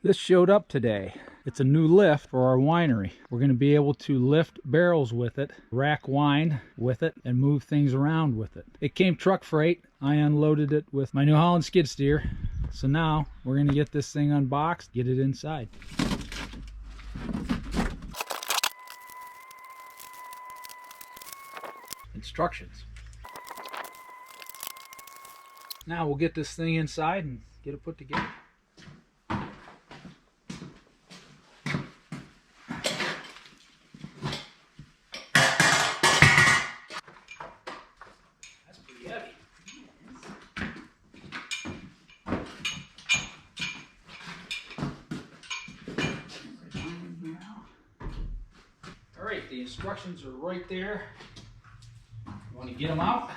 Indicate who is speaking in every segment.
Speaker 1: This showed up today. It's a new lift for our winery. We're going to be able to lift barrels with it, rack wine with it, and move things around with it. It came truck freight. I unloaded it with my New Holland skid steer. So now we're going to get this thing unboxed, get it inside. Instructions. Now we'll get this thing inside and get it put together. That's pretty heavy. All right, the instructions are right there. You want to get them out?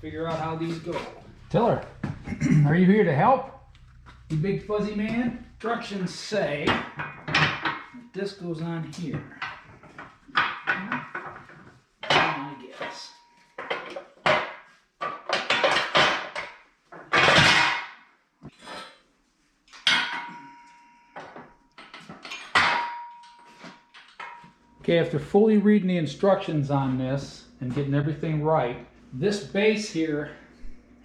Speaker 1: Figure out how these go. Tiller, are you here to help? You big fuzzy man? Instructions say that this goes on here. I guess. Okay, after fully reading the instructions on this and getting everything right, this base here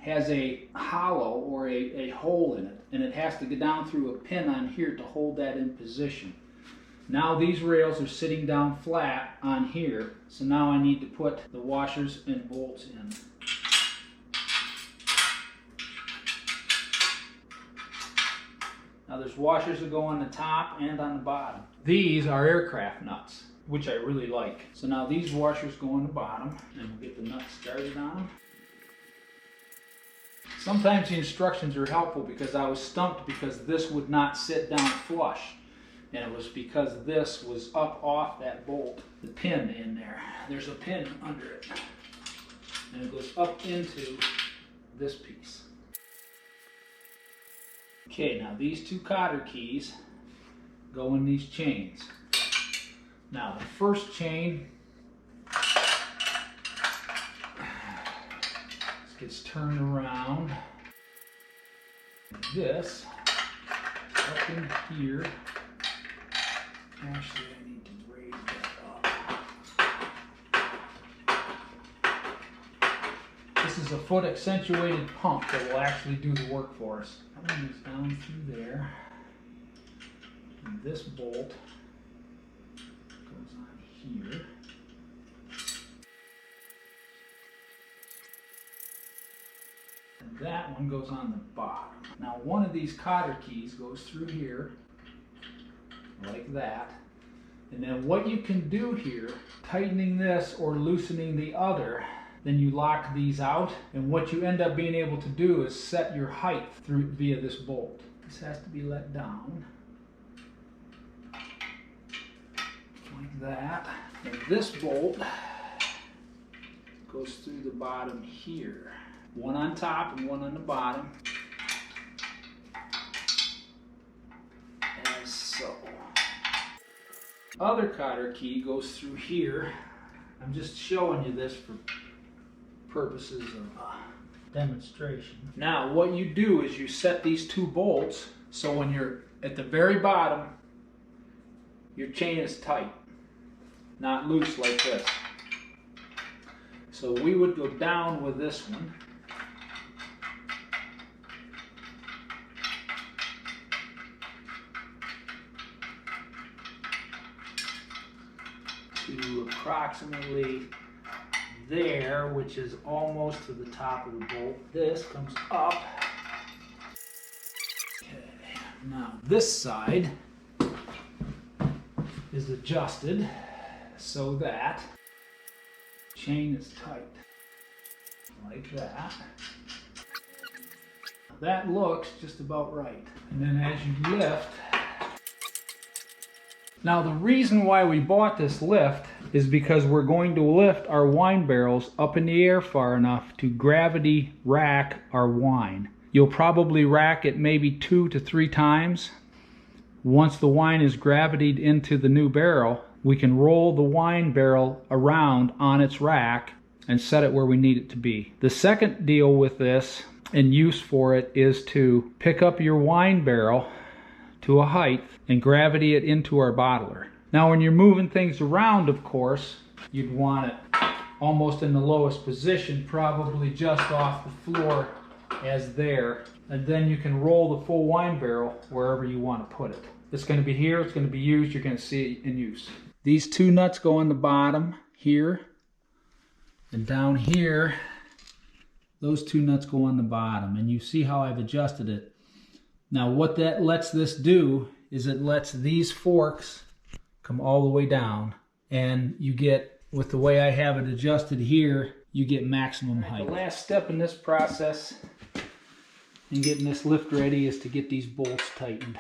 Speaker 1: has a hollow or a hole in it, and it has to go down through a pin on here to hold that in position. Now these rails are sitting down flat on here, so now I need to put the washers and bolts in. Now there's washers that go on the top and on the bottom. These are aircraft nuts, which I really like. So now these washers go on the bottom, and we'll get the nuts started on them. Sometimes the instructions are helpful because I was stumped because this would not sit down flush. And it was because this was up off that bolt, the pin in there. There's a pin under it. And it goes up into this piece. Okay, now these two cotter keys go in these chains. Now the first chain gets turned around. This up in here. Actually, I need to raise that up. This is a foot accentuated pump that will actually do the work for us. That is down through there. And this bolt goes on here. And that one goes on the bottom. Now one of these cotter keys goes through here, like that. And then what you can do here, tightening this or loosening the other, then you lock these out. And what you end up being able to do is set your height through via this bolt. This has to be let down. Like that. And this bolt goes through the bottom here. One on top and one on the bottom. As so. Other cotter key goes through here. I'm just showing you this for purposes of demonstration. Now what you do is you set these two bolts so when you're at the very bottom, your chain is tight, not loose like this. So we would go down with this one. To approximately there, which is almost to the top of the bolt. This comes up. Okay, now this side is adjusted so that chain is tight, like that. That looks just about right. And then as you lift, now the reason why we bought this lift is because we're going to lift our wine barrels up in the air far enough to gravity rack our wine. You'll probably rack it maybe 2 to 3 times. Once the wine is gravitied into the new barrel, we can roll the wine barrel around on its rack and set it where we need it to be. The second deal with this and use for it is to pick up your wine barrel to a height and gravity it into our bottler. Now when you're moving things around, of course, you'd want it almost in the lowest position, probably just off the floor as there. And then you can roll the full wine barrel wherever you want to put it. It's going to be here, it's going to be used, you're going to see it in use. These two nuts go on the bottom here, and down here, those two nuts go on the bottom, and you see how I've adjusted it. Now what that lets this do is it lets these forks come all the way down, and you get, with the way I have it adjusted here, you get maximum height. The last step in this process in getting this lift ready is to get these bolts tightened.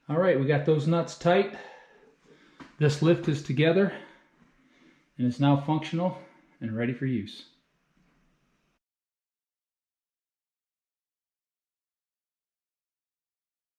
Speaker 1: All right, we got those nuts tight. This lift is together and it's now functional and ready for use.